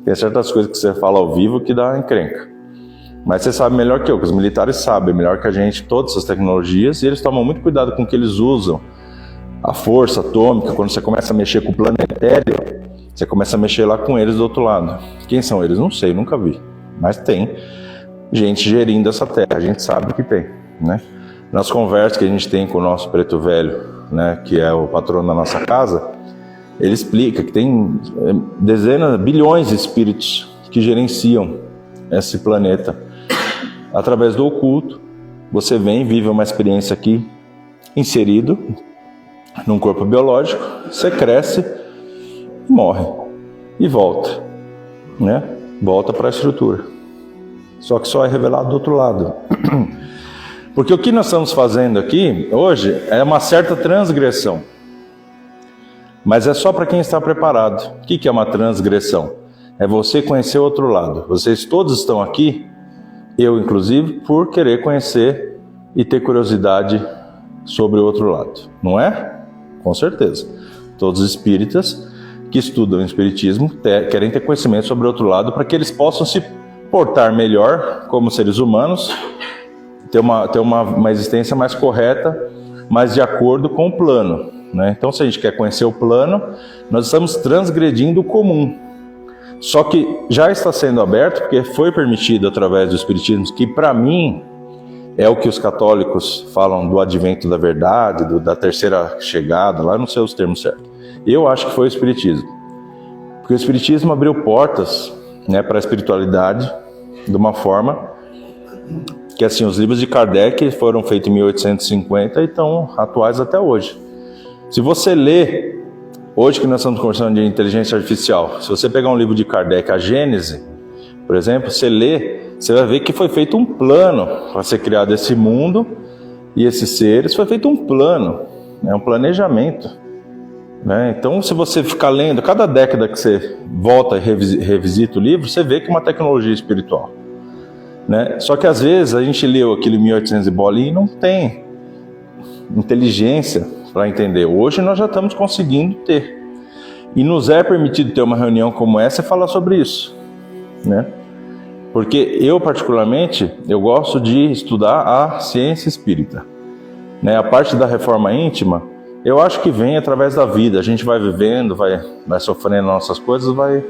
Tem certas coisas que você fala ao vivo que dá encrenca. Mas você sabe melhor que eu, que os militares sabem melhor que a gente todas essas tecnologias, e eles tomam muito cuidado com o que eles usam. A força atômica, quando você começa a mexer com o planetário, você começa a mexer lá com eles do outro lado. Quem são eles? Não sei, nunca vi. Mas tem gente gerindo essa terra, a gente sabe que tem, né? Nas conversas que a gente tem com o nosso preto velho, né, que é o patrono da nossa casa, ele explica que tem dezenas, bilhões de espíritos que gerenciam esse planeta. Através do oculto, você vem, vive uma experiência aqui, inserido num corpo biológico, você cresce, morre e volta, né? Volta para a estrutura. Só que só é revelado do outro lado. Porque o que nós estamos fazendo aqui hoje é uma certa transgressão. Mas é só para quem está preparado. O que é uma transgressão? É você conhecer o outro lado. Vocês todos estão aqui, eu inclusive, por querer conhecer e ter curiosidade sobre o outro lado. Não é? Com certeza. Todos os espíritas que estudam o espiritismo querem ter conhecimento sobre o outro lado para que eles possam se portar melhor como seres humanos, ter uma existência mais correta, mais de acordo com o plano, né? Então, se a gente quer conhecer o plano, nós estamos transgredindo o comum. Só que já está sendo aberto, porque foi permitido através do espiritismo, que para mim é o que os católicos falam do advento da verdade, da terceira chegada, lá não sei os termos certos. Eu acho que foi o espiritismo. Porque o espiritismo abriu portas, né, para a espiritualidade de uma forma que, assim, os livros de Kardec foram feitos em 1850 e estão atuais até hoje. Se você lê, hoje que nós estamos conversando de inteligência artificial, se você pegar um livro de Kardec, a Gênese, por exemplo, você lê, você vai ver que foi feito um plano para ser criado esse mundo e esses seres, foi feito um plano, um planejamento, né? Então, se você ficar lendo, cada década que você volta e revisita o livro, você vê que é uma tecnologia espiritual, né? Só que às vezes a gente leu aquilo em 1800 e bolinha e não tem inteligência para entender. Hoje nós já estamos conseguindo ter. E nos é permitido ter uma reunião como essa e falar sobre isso, né? Porque eu, particularmente, eu gosto de estudar a ciência espírita, né? A parte da reforma íntima, eu acho que vem através da vida. A gente vai vivendo, vai sofrendo nossas coisas, vai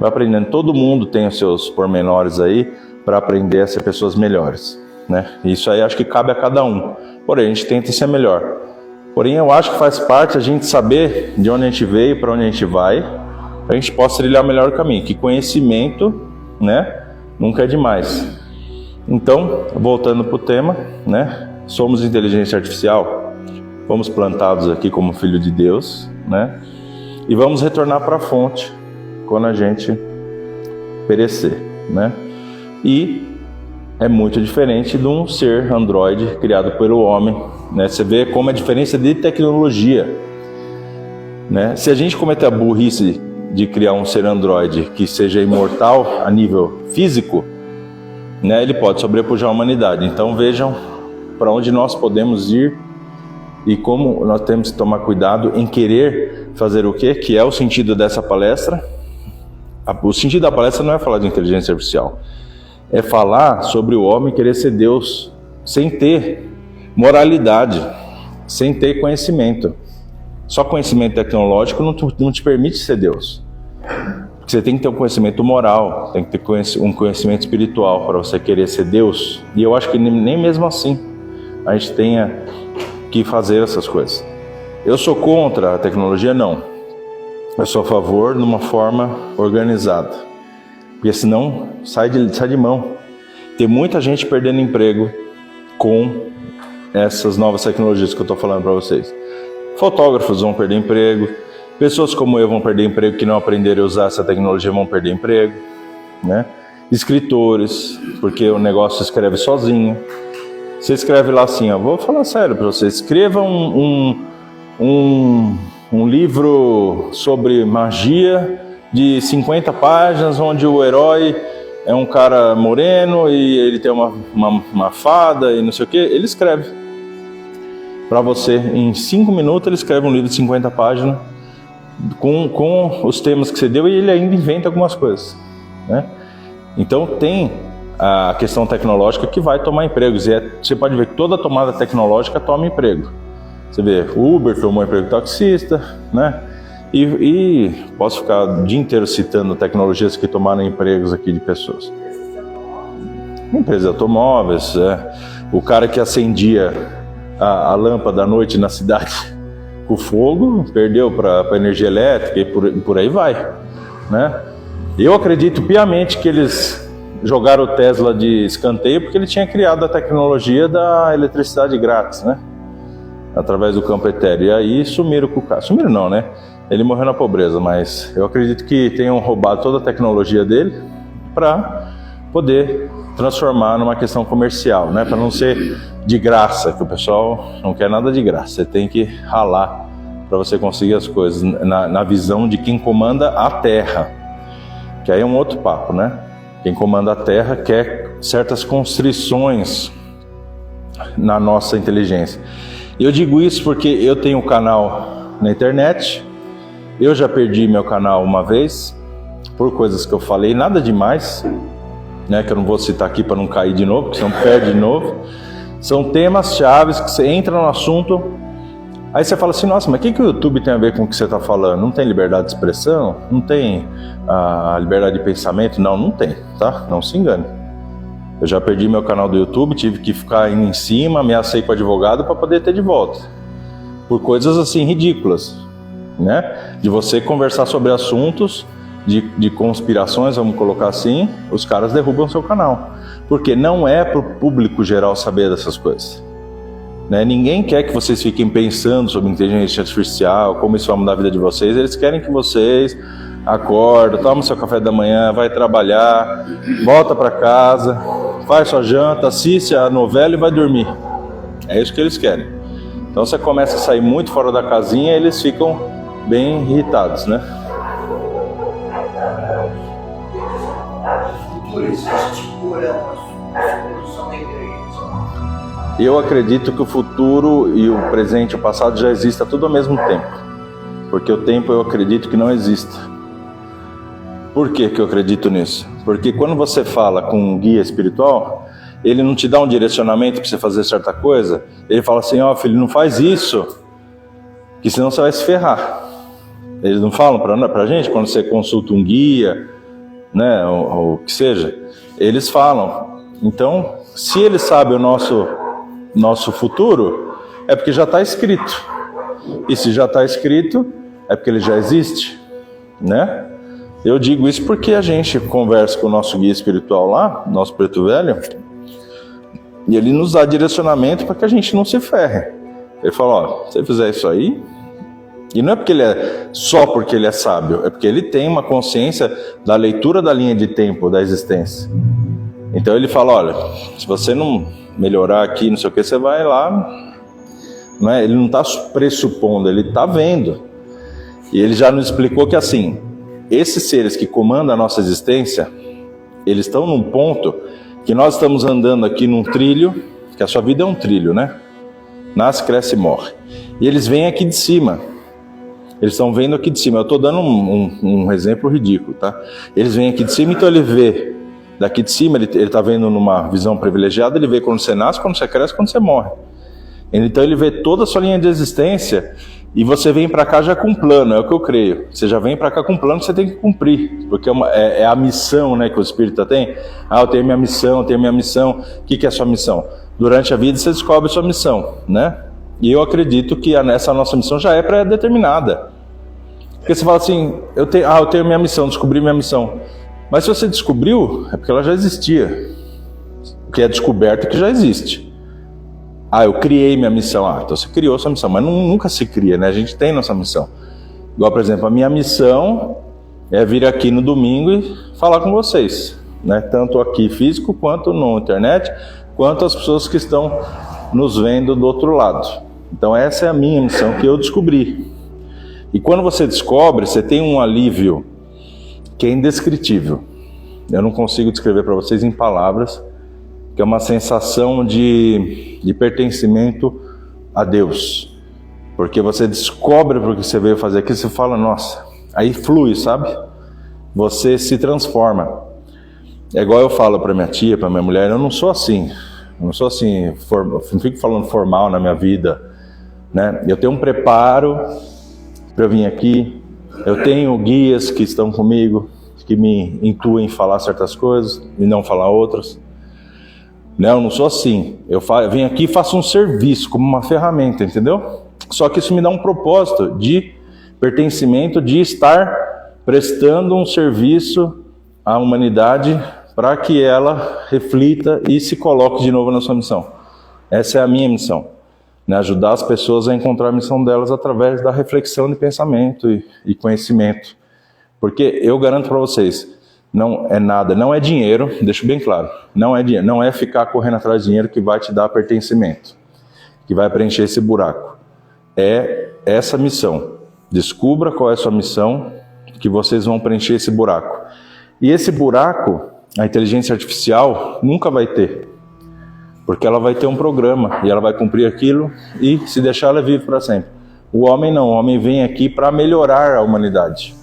aprendendo. Todo mundo tem os seus pormenores aí para aprender a ser pessoas melhores, né? Isso aí acho que cabe a cada um. Porém, a gente tenta ser melhor. Porém, eu acho que faz parte a gente saber de onde a gente veio, para onde a gente vai, para a gente possa trilhar melhor o caminho. Que conhecimento, né, nunca é demais. Então, voltando para o tema, né, somos inteligência artificial, fomos plantados aqui como filho de Deus, né, e vamos retornar para a fonte quando a gente perecer, né. E é muito diferente de um ser androide criado pelo homem, né? Você vê como a diferença de tecnologia, né? Se a gente cometer a burrice de criar um ser androide que seja imortal a nível físico, né, ele pode sobrepujar a humanidade. Então vejam para onde nós podemos ir e como nós temos que tomar cuidado em querer fazer o quê? Que é o sentido dessa palestra. O sentido da palestra não é falar de inteligência artificial, é falar sobre o homem querer ser Deus sem ter moralidade, sem ter conhecimento. Só conhecimento tecnológico não te permite ser Deus. Você tem que ter um conhecimento moral, tem que ter um conhecimento espiritual para você querer ser Deus. E eu acho que nem mesmo assim a gente tenha que fazer essas coisas. Eu sou contra a tecnologia? Não. Eu sou a favor de uma forma organizada. Porque senão sai de mão. Tem muita gente perdendo emprego com essas novas tecnologias que eu estou falando para vocês. Fotógrafos vão perder emprego, pessoas como eu vão perder emprego que não aprenderem a usar essa tecnologia vão perder emprego, né? Escritores, porque o negócio escreve sozinho. Você escreve lá assim, ó, vou falar sério para você, escreva um livro sobre magia de 50 páginas, onde o herói é um cara moreno e ele tem uma fada e não sei o que. Ele escreve para você, em 5 minutos ele escreve um livro de 50 páginas com os temas que você deu, e ele ainda inventa algumas coisas, né? Então tem a questão tecnológica que vai tomar empregos. E você pode ver que toda tomada tecnológica toma emprego. Você vê, o Uber tomou emprego de taxista, né? E posso ficar o dia inteiro citando tecnologias que tomaram empregos aqui de pessoas. Empresas de automóveis, o cara que acendia a lâmpada à noite na cidade com fogo, perdeu para a energia elétrica e por aí vai, né? Eu acredito piamente que eles jogaram o Tesla de escanteio porque ele tinha criado a tecnologia da eletricidade grátis, né? Através do campo etéreo. E aí sumiram com o cara. Sumiram não, né? Ele morreu na pobreza, mas eu acredito que tenham roubado toda a tecnologia dele para poder transformar numa questão comercial, né? Para não ser de graça, que o pessoal não quer nada de graça. Você tem que ralar para você conseguir as coisas na visão de quem comanda a Terra. Que aí é um outro papo, né? Quem comanda a Terra quer certas constrições na nossa inteligência. Eu digo isso porque eu tenho um canal na internet, eu já perdi meu canal uma vez, por coisas que eu falei, nada demais, né, que eu não vou citar aqui para não cair de novo, porque senão perde de novo. São temas chaves que você entra no assunto, aí você fala assim, nossa, mas o que o YouTube tem a ver com o que você está falando? Não tem liberdade de expressão? Não tem a liberdade de pensamento? Não tem, tá? Não se engane. Eu já perdi meu canal do YouTube, tive que ficar indo em cima, ameacei com o advogado para poder ter de volta. Por coisas assim ridículas, né? De você conversar sobre assuntos de conspirações, vamos colocar assim, os caras derrubam seu canal. Porque não é para o público geral saber dessas coisas. Né? Ninguém quer que vocês fiquem pensando sobre inteligência artificial, como isso vai mudar a vida de vocês. Eles querem que vocês acordem, tomem seu café da manhã, vai trabalhar, volta para casa, faz sua janta, assiste a novela e vai dormir. É isso que eles querem. Então você começa a sair muito fora da casinha e eles ficam bem irritados, né? Por isso, a evolução da igreja. Eu acredito que o futuro e o presente e o passado já existam tudo ao mesmo tempo. Porque o tempo eu acredito que não exista. Por que eu acredito nisso? Porque quando você fala com um guia espiritual, ele não te dá um direcionamento para você fazer certa coisa. Ele fala assim, ó, filho, não faz isso, que senão você vai se ferrar. Eles não falam pra gente quando você consulta um guia, né, ou o que seja. Eles falam. Então, se ele sabe o nosso futuro, é porque já está escrito. E se já está escrito, é porque ele já existe, né? Eu digo isso porque a gente conversa com o nosso guia espiritual lá, nosso preto velho, e ele nos dá direcionamento para que a gente não se ferre. Ele fala, ó, se você fizer isso aí, e não é porque ele é só porque ele é sábio, é porque ele tem uma consciência da leitura da linha de tempo da existência. Então ele fala, olha, se você não melhorar aqui, não sei o que, você vai lá, né? Ele não está pressupondo, ele está vendo. E ele já nos explicou que assim, esses seres que comandam a nossa existência, eles estão num ponto que nós estamos andando aqui num trilho, que a sua vida é um trilho, né? Nasce, cresce e morre. E eles vêm aqui de cima. Eles estão vendo aqui de cima. Eu estou dando um exemplo ridículo, tá? Eles vêm aqui de cima, então ele vê daqui de cima, ele está vendo numa visão privilegiada, ele vê quando você nasce, quando você cresce, quando você morre. Então ele vê toda a sua linha de existência e você vem para cá já com um plano, é o que eu creio. Você já vem para cá com um plano que você tem que cumprir, porque é a missão, né, que o espírita tem. Ah, eu tenho minha missão, eu tenho minha missão. O que é a sua missão? Durante a vida você descobre a sua missão, né? E eu acredito que essa nossa missão já é pré-determinada. Porque você fala assim, eu tenho minha missão, descobri minha missão. Mas se você descobriu, é porque ela já existia. O que é descoberto é que já existe. Ah, eu criei minha missão. Ah, então você criou sua missão, mas nunca se cria, né? A gente tem nossa missão. Igual, por exemplo, a minha missão é vir aqui no domingo e falar com vocês, né? Tanto aqui físico, quanto na internet, quanto as pessoas que estão nos vendo do outro lado. Então essa é a minha missão que eu descobri. E quando você descobre, você tem um alívio que é indescritível. Eu não consigo descrever para vocês em palavras, que é uma sensação de pertencimento a Deus. Porque você descobre o que você veio fazer aqui, você fala, nossa, aí flui, sabe? Você se transforma. É igual eu falo para minha tia, para minha mulher, eu não sou assim. Eu não sou assim, não fico falando formal na minha vida, né? Eu tenho um preparo para eu vir aqui. Eu tenho guias que estão comigo, que me intuem falar certas coisas e não falar outras. Não, eu não sou assim. Eu venho aqui e faço um serviço como uma ferramenta, entendeu? Só que isso me dá um propósito de pertencimento, de estar prestando um serviço à humanidade para que ela reflita e se coloque de novo na sua missão. Essa é a minha missão, né? Ajudar as pessoas a encontrar a missão delas através da reflexão de pensamento e conhecimento. Porque eu garanto para vocês, não é nada, não é dinheiro, deixo bem claro, não é dinheiro, não é ficar correndo atrás de dinheiro que vai te dar pertencimento, que vai preencher esse buraco. É essa missão. Descubra qual é a sua missão, que vocês vão preencher esse buraco. E esse buraco, a inteligência artificial nunca vai ter, porque ela vai ter um programa e ela vai cumprir aquilo e se deixar ela vive para sempre. O homem não, o homem vem aqui para melhorar a humanidade,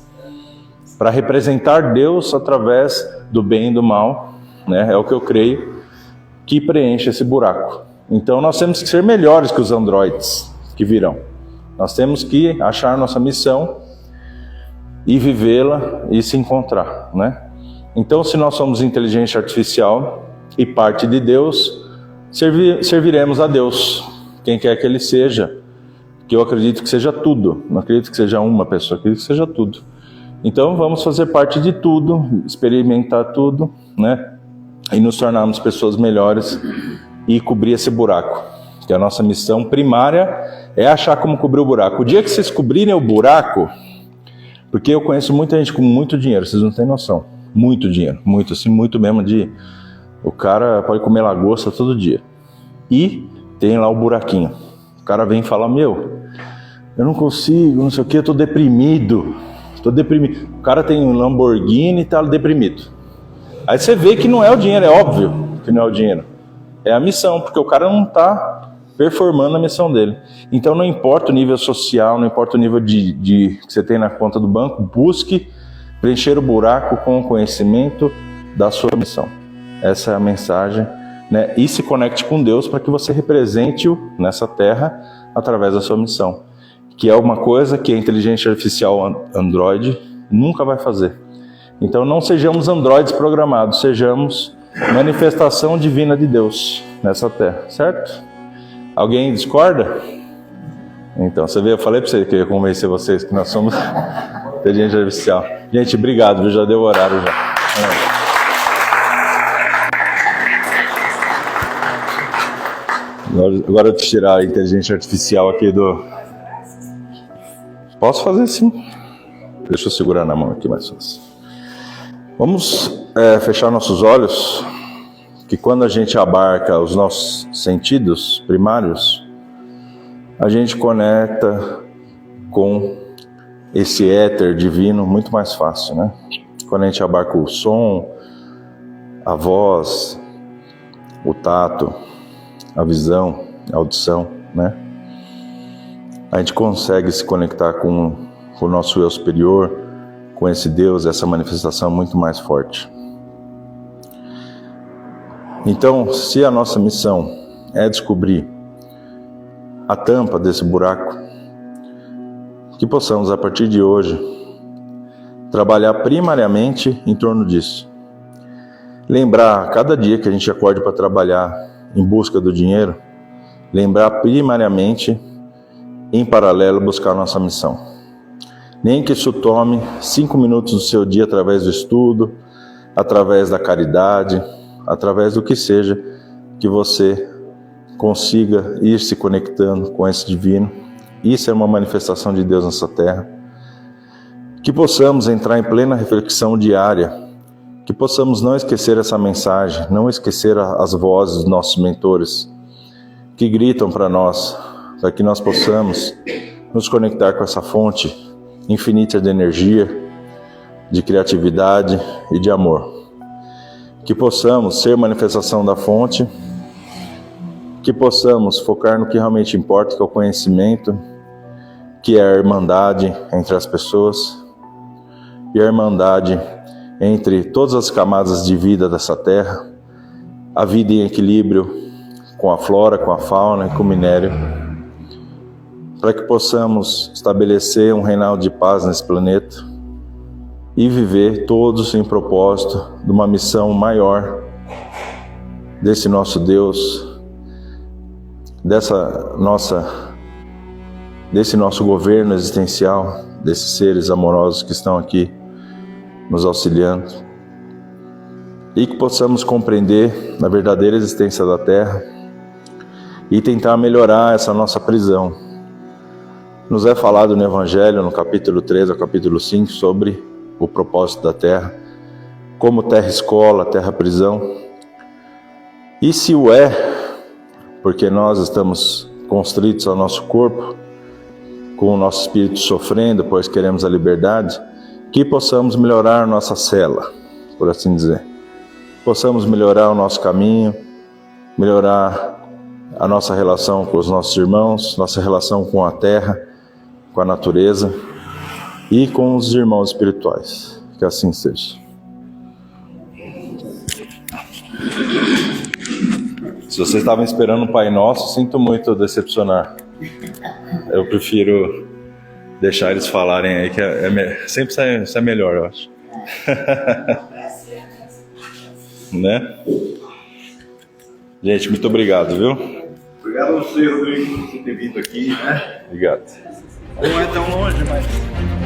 para representar Deus através do bem e do mal, né? É o que eu creio, que preenche esse buraco. Então nós temos que ser melhores que os androides que virão. Nós temos que achar nossa missão e vivê-la e se encontrar, né? Então, se nós somos inteligência artificial e parte de Deus, serviremos a Deus, quem quer que Ele seja, que eu acredito que seja tudo. Não acredito que seja uma pessoa, acredito que seja tudo. Então vamos fazer parte de tudo, experimentar tudo, né? E nos tornarmos pessoas melhores e cobrir esse buraco. Que a nossa missão primária é achar como cobrir o buraco. O dia que vocês cobrirem o buraco, porque eu conheço muita gente com muito dinheiro, vocês não têm noção. Muito dinheiro, muito assim, muito mesmo de... O cara pode comer lagosta todo dia. E tem lá o buraquinho. O cara vem e fala, meu, eu não consigo, não sei o que, eu tô deprimido. O cara tem um Lamborghini e tá deprimido. Aí você vê que não é o dinheiro, é óbvio que não é o dinheiro. É a missão, porque o cara não tá performando a missão dele. Então não importa o nível social, não importa o nível que você tem na conta do banco, busque preencher o buraco com o conhecimento da sua missão. Essa é a mensagem, né? E se conecte com Deus para que você represente-o nessa terra através da sua missão. Que é uma coisa que a inteligência artificial Android nunca vai fazer. Então não sejamos androides programados, sejamos manifestação divina de Deus nessa terra, certo? Alguém discorda? Então, você vê, eu falei para você que eu ia convencer vocês que nós somos inteligência artificial. Gente, obrigado, viu? Já deu o horário já. Agora eu vou tirar a inteligência artificial aqui do... Posso fazer sim. Deixa eu segurar na mão aqui mais fácil. Vamos fechar nossos olhos, que quando a gente abarca os nossos sentidos primários, a gente conecta com esse éter divino muito mais fácil, né? Quando a gente abarca o som, a voz, o tato, a visão, a audição, né? A gente consegue se conectar com o nosso eu superior, com esse Deus, essa manifestação muito mais forte. Então, se a nossa missão é descobrir a tampa desse buraco, que possamos, a partir de hoje, trabalhar primariamente em torno disso. Lembrar, cada dia que a gente acorde para trabalhar em busca do dinheiro, lembrar primariamente, em paralelo, buscar a nossa missão. Nem que isso tome 5 minutos do seu dia através do estudo, através da caridade, através do que seja, que você consiga ir se conectando com esse divino. Isso é uma manifestação de Deus nessa terra. Que possamos entrar em plena reflexão diária, que possamos não esquecer essa mensagem, não esquecer as vozes dos nossos mentores, que gritam para nós, para que nós possamos nos conectar com essa fonte infinita de energia, de criatividade e de amor. Que possamos ser manifestação da fonte, que possamos focar no que realmente importa, que é o conhecimento, que é a irmandade entre as pessoas, e a irmandade entre todas as camadas de vida dessa terra, a vida em equilíbrio com a flora, com a fauna e com o minério, para que possamos estabelecer um reinado de paz nesse planeta e viver todos em propósito de uma missão maior desse nosso Deus, desse nosso governo existencial, desses seres amorosos que estão aqui nos auxiliando, e que possamos compreender a verdadeira existência da Terra e tentar melhorar essa nossa prisão. Nos é falado no Evangelho, no capítulo 3 ao capítulo 5, sobre o propósito da Terra, como terra-escola, terra-prisão. E se o é, porque nós estamos constritos ao nosso corpo, com o nosso espírito sofrendo, pois queremos a liberdade, que possamos melhorar nossa cela, por assim dizer. Possamos melhorar o nosso caminho, melhorar a nossa relação com os nossos irmãos, nossa relação com a terra, com a natureza e com os irmãos espirituais. Que assim seja. Se vocês estavam esperando o Pai Nosso, sinto muito decepcionar. Eu prefiro deixar eles falarem aí, que sempre sai melhor, eu acho. Né? Gente, muito obrigado, viu? Obrigado a você, Rodrigo, por ter vindo aqui, né? Obrigado. Não é tão longe, mas...